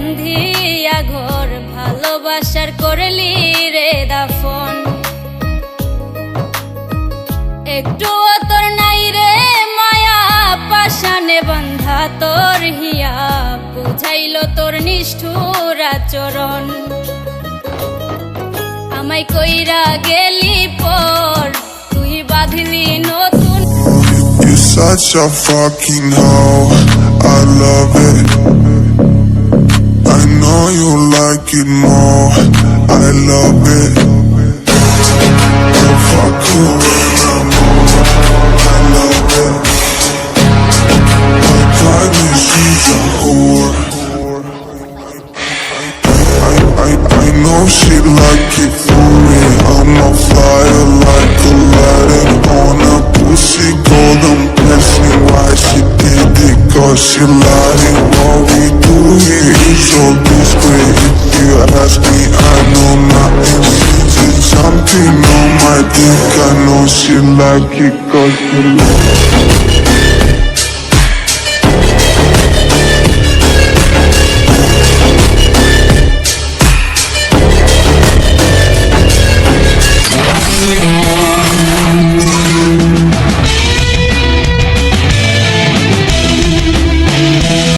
বান্ধিয়া ঘর, ভালোবাসার করলি রে দাফন। একটুও তোর নাই রে মায়া, পাশানে বন্ধা তোর হিয়া, বুঝাইল তোর নিষ্ঠুর আচরণ। আমায় কইরা গেলি পর, তুই বাঁধলি নতুন। You're such a fucking hoe, I love it. I know you like it more, I love it. Don't fuck you when I'm over, I love it. My kindly, she's a whore. I know she like it for me. I'm a fire like Aladdin on a pussy golden blessing. Why she did it? Cause she lying. What we do here is so discreet. If you ask me, I know nothing. She's something on my dick. I know she like it cause she like it.